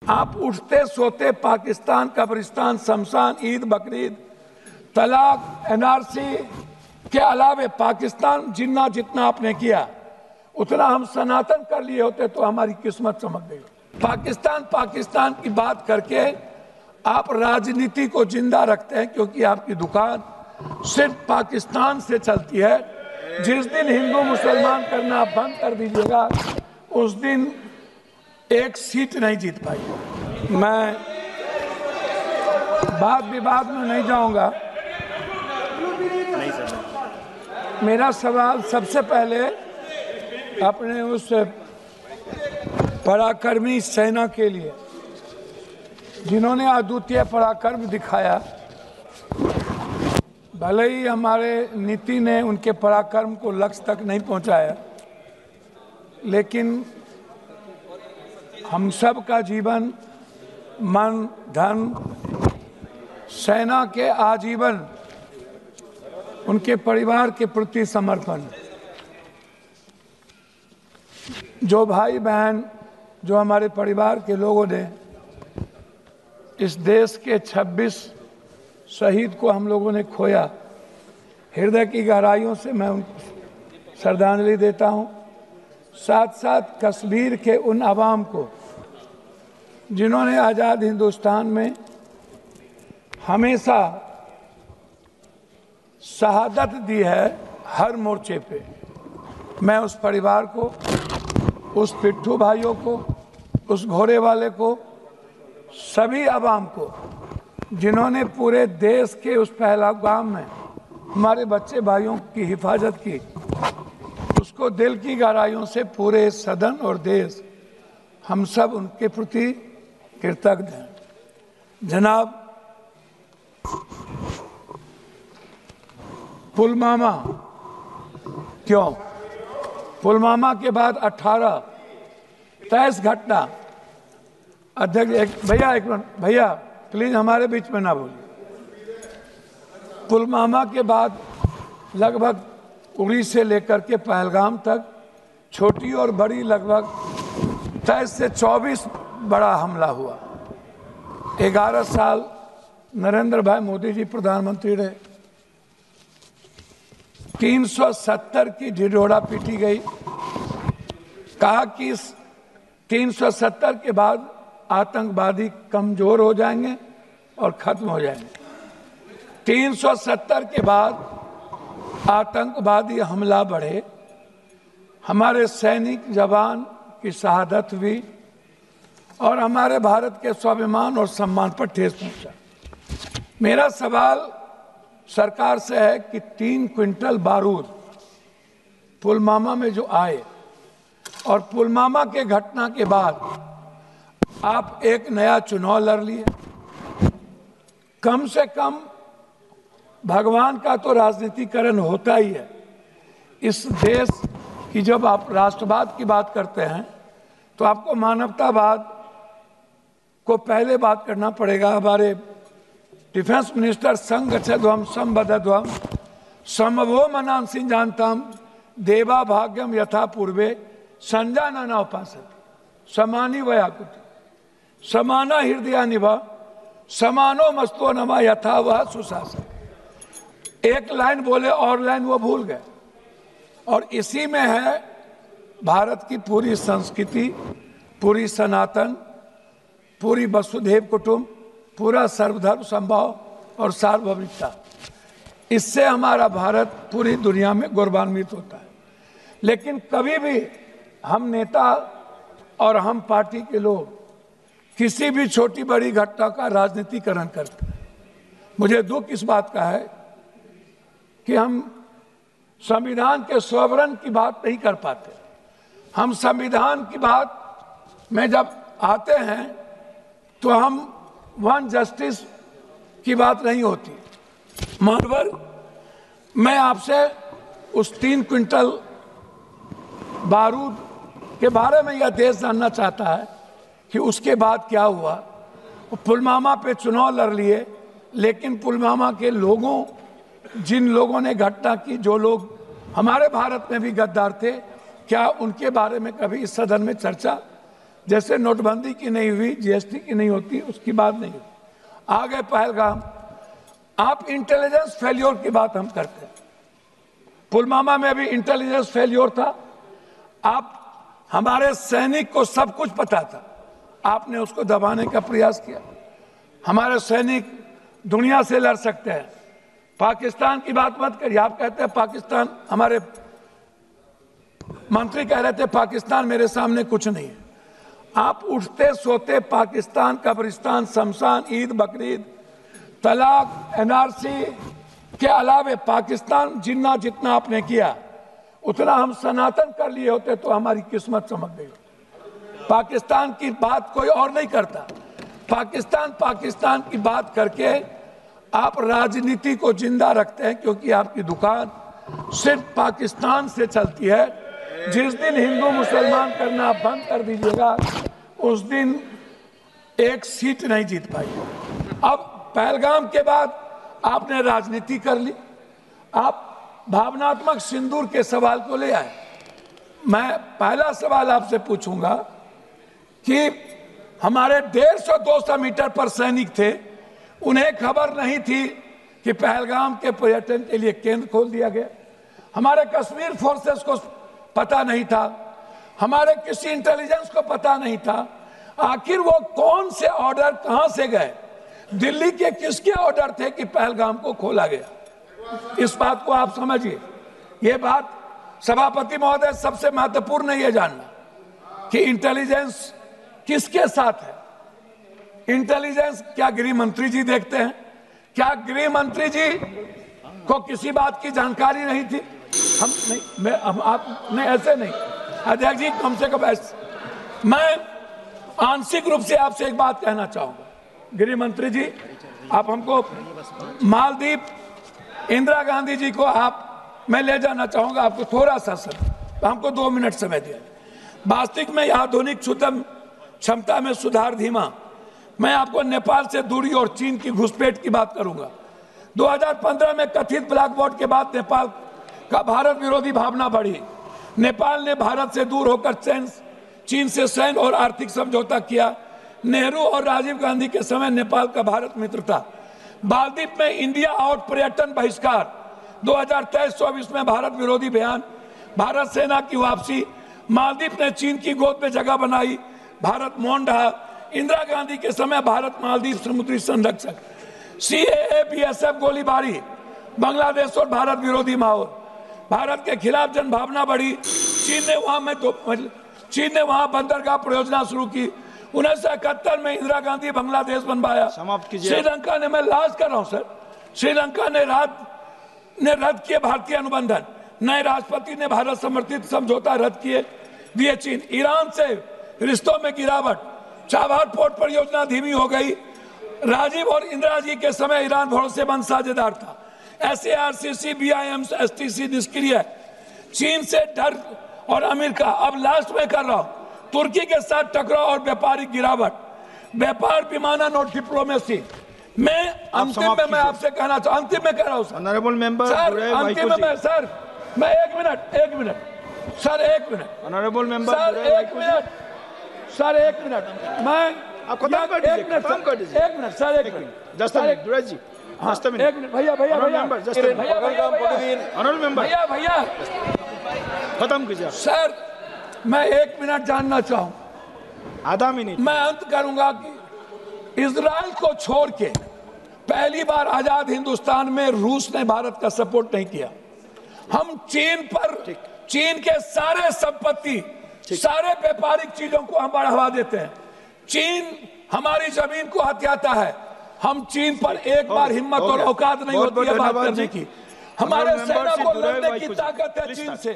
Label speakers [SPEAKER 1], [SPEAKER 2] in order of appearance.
[SPEAKER 1] आप उठते सोते पाकिस्तान, कब्रिस्तान, शमशान, ईद, बकरीद, तलाक, एनआरसी के अलावे पाकिस्तान जितना आपने किया उतना हम सनातन कर लिए होते तो हमारी किस्मत चमक गई। पाकिस्तान की बात करके आप राजनीति को जिंदा रखते हैं, क्योंकि आपकी दुकान सिर्फ पाकिस्तान से चलती है। जिस दिन हिंदू मुसलमान करना आप बंद कर दीजिएगा उस दिन एक सीट नहीं जीत पाएगी। मैं बात विवाद में नहीं जाऊंगा। मेरा सवाल सबसे पहले अपने उस पराक्रमी सेना के लिए जिन्होंने अद्वितीय पराक्रम दिखाया। भले ही हमारे नीति ने उनके पराक्रम को लक्ष्य तक नहीं पहुंचाया, लेकिन हम सब का जीवन, मन, धन, सेना के आजीवन उनके परिवार के प्रति समर्पण। जो भाई बहन, जो हमारे परिवार के लोगों ने इस देश के 26 शहीद को हम लोगों ने खोया, हृदय की गहराइयों से मैं उनको श्रद्धांजलि देता हूं। साथ साथ कश्मीर के उन अवाम को जिन्होंने आज़ाद हिंदुस्तान में हमेशा शहादत दी है हर मोर्चे पे, मैं उस परिवार को, उस पिट्ठू भाइयों को, उस घोड़े वाले को, सभी अवाम को जिन्होंने पूरे देश के उस पहलगाम में हमारे बच्चे भाइयों की हिफाजत की, उसको दिल की गहराइयों से पूरे सदन और देश हम सब उनके प्रति कृतज्ञ हैं। जनाब, पुलवामा क्यों? पुलवामा के बाद 18 23 घटना। अध्यक्ष भैया एक मिनट, भैया प्लीज हमारे बीच में ना बोलिए। पुलवामा के बाद लगभग उड़ी से लेकर के पहलगाम तक छोटी और बड़ी लगभग 23 से 24 बड़ा हमला हुआ। 11 साल नरेंद्र भाई मोदी जी प्रधानमंत्री रहे। 370 की ढिढोरा पीटी गई। कहा कि 370 के बाद आतंकवादी कमजोर हो जाएंगे और खत्म हो जाएंगे। 370 के बाद आतंकवादी हमला बढ़े, हमारे सैनिक जवान की शहादत हुई और हमारे भारत के स्वाभिमान और सम्मान पर ठेस पहुंचा। मेरा सवाल सरकार से है कि 3 क्विंटल बारूद पुलवामा में जो आए और पुलवामा के घटना के बाद आप एक नया चुनाव लड़ लिए, कम से कम भगवान का तो राजनीतिकरण होता ही है। इस देश की जब आप राष्ट्रवाद की बात करते हैं तो आपको मानवतावाद को पहले बात करना पड़ेगा। हमारे डिफेंस मिनिस्टर संगच्छध्वम संबद्धध्वम समवो मनांसि जानताम देवा भाग्यम यथा पूर्वे संजानना उपासते समानी वयाकुति समाना हृदया निभा समानो मस्तो नमा यथा वह सुशासन। एक लाइन बोले और लाइन वो भूल गए। और इसी में है भारत की पूरी संस्कृति, पूरी सनातन, पूरी वसुधैव कुटुंब, पूरा सर्वधर्म संभाव और सार्वभौमिकता। इससे हमारा भारत पूरी दुनिया में गौरवान्वित होता है। लेकिन कभी भी हम नेता और हम पार्टी के लोग किसी भी छोटी बड़ी घटना का राजनीतिकरण करते हैं। मुझे दुख इस बात का है कि हम संविधान के सॉवरन की बात नहीं कर पाते। हम संविधान की बात में जब आते हैं तो हम वन जस्टिस की बात नहीं होती। मानवर, मैं आपसे उस 3 क्विंटल बारूद के बारे में यह देश जानना चाहता है कि उसके बाद क्या हुआ। पुलवामा पे चुनाव लड़ लिए, लेकिन पुलवामा के लोगों, जिन लोगों ने घटना की, जो लोग हमारे भारत में भी गद्दार थे, क्या उनके बारे में कभी इस सदन में चर्चा जैसे नोटबंदी की नहीं हुई, जीएसटी की नहीं होती, उसकी बात नहीं हुई। आ गए पहलगाम। आप इंटेलिजेंस फेल्योर की बात हम करते हैं, पुलवामा में भी इंटेलिजेंस फेल्योर था। आप हमारे सैनिक को सब कुछ पता था, आपने उसको दबाने का प्रयास किया। हमारे सैनिक दुनिया से लड़ सकते हैं, पाकिस्तान की बात मत करिए। आप कहते हैं पाकिस्तान, हमारे मंत्री कह रहे थे पाकिस्तान मेरे सामने कुछ नहीं है। आप उठते सोते पाकिस्तान, कब्रिस्तान, शमशान, ईद, बकरीद, तलाक, एनआरसी के अलावे पाकिस्तान जितना आपने किया उतना हम सनातन कर लिए होते तो हमारी किस्मत चमक गई। पाकिस्तान की बात कोई और नहीं करता। पाकिस्तान की बात करके आप राजनीति को जिंदा रखते हैं, क्योंकि आपकी दुकान सिर्फ पाकिस्तान से चलती है। जिस दिन हिंदू मुसलमान करना बंद कर दीजिएगा उस दिन एक सीट नहीं जीत पाएगी। अब पहलगाम के बाद आपने राजनीति कर ली, आप भावनात्मक सिंदूर के सवाल को ले आए। मैं पहला सवाल आपसे पूछूंगा कि हमारे 150-200 मीटर पर सैनिक थे, उन्हें खबर नहीं थी कि पहलगाम के पर्यटन के लिए केंद्र खोल दिया गया। हमारे कश्मीर फोर्सेस को पता नहीं था, हमारे किसी इंटेलिजेंस को पता नहीं था। आखिर वो कौन से ऑर्डर कहां से गए, दिल्ली के किसके ऑर्डर थे कि पहलगाम को खोला गया? इस बात को आप समझिए। ये बात सभापति महोदय, सबसे महत्वपूर्ण है ये जानना कि इंटेलिजेंस किसके साथ है। इंटेलिजेंस क्या गृह मंत्री जी देखते हैं? क्या गृह मंत्री जी को किसी बात की जानकारी नहीं थी? हम नहीं, आप नहीं, ऐसे नहीं अध्यक्ष जी, कम से कम ऐसे। मैं आंशिक रूप से आपसे एक बात कहना चाहूंगा, गृह मंत्री जी, आप हमको मालदीव इंदिरा गांधी जी को मैं ले जाना चाहूंगा आपको थोड़ा सा समय, हमको 2 मिनट समय दिया। वास्तविक में आधुनिक क्षुद्र क्षमता में सुधार धीमा। मैं आपको नेपाल से दूरी और चीन की घुसपैठ की बात करूंगा। 2015 में कथित ब्लैक बॉट के बाद नेपाल का भारत विरोधी भावना बढ़ी। नेपाल ने भारत से दूर होकर चीन से सैन्य और आर्थिक समझौता किया। नेहरू और राजीव गांधी के समय नेपाल का भारत मित्र था। मालदीव में इंडिया आउट पर्यटन बहिष्कार, 2023-24 में भारत विरोधी बयान, भारत सेना की वापसी, मालदीव ने चीन की गोद में जगह बनाई, भारत मौन रहा। इंदिरा गांधी के समय भारत मालदीव समुद्री संरक्षक, सीएए बीएसएफ गोलीबारी, बांग्लादेश और भारत विरोधी माहौल, भारत के खिलाफ जनभावना बढ़ी। चीन ने वहां बंदरगाह परियोजना शुरू की। 1971 में इंदिरा गांधी बांग्लादेश बनवाया। श्रीलंका ने, मैं लाज कर रहा हूं सर, श्रीलंका ने रद्द किए भारतीय अनुबंधन, नए राष्ट्रपति ने भारत समर्थित समझौता रद्द किए दिए चीन। ईरान से रिश्तों में गिरावट, चाबहार पोर्ट परियोजना धीमी हो गई। राजीव और इंदिरा जी के समय ईरान भरोसेमंद साझेदार था। SARCC, BIM, STC निष्क्रिय। चीन से डर और अमेरिका। अब लास्ट में कर रहा हूं, तुर्की के साथ टकराव और व्यापारिक गिरावट, व्यापार, विमानन और डिप्लोमेसी। मैं अंतिम में मैं आपसे कहना चाहूँ, अंतिम में कह रहा हूँ सर,
[SPEAKER 2] ऑनरेबल मेंबर,
[SPEAKER 1] अंतिम में मैं सर, मैं एक मिनट सर, एक मिनट
[SPEAKER 2] ऑनरेबल मेंबर
[SPEAKER 1] सर, एक मिनट मैं
[SPEAKER 2] आप खत्म कर दीजिए,
[SPEAKER 1] एक मिनट सर, एक मिनट
[SPEAKER 2] जस्ट मिनट दुराई जी, जस्ट मिनट,
[SPEAKER 1] एक मिनट भैया
[SPEAKER 2] ऑनरेबल मेंबर
[SPEAKER 1] भैया
[SPEAKER 2] खत्म कीजिए
[SPEAKER 1] सर। मैं 1 मिनट जानना चाहूँ,
[SPEAKER 2] आधा मिनट।
[SPEAKER 1] मैं अंत करूंगा कि इजराइल को छोड़ के पहली बार आजाद हिंदुस्तान में रूस ने भारत का सपोर्ट नहीं किया। हम चीन के सारे संपत्ति, सारे व्यापारिक चीजों को हम बढ़ावा देते हैं। चीन हमारी जमीन को हथियाता है। हम चीन पर एक बार हिम्मत और औकात नहीं होती है बात करने की। हमारे सेना को लड़ने की ताकत है चीन से।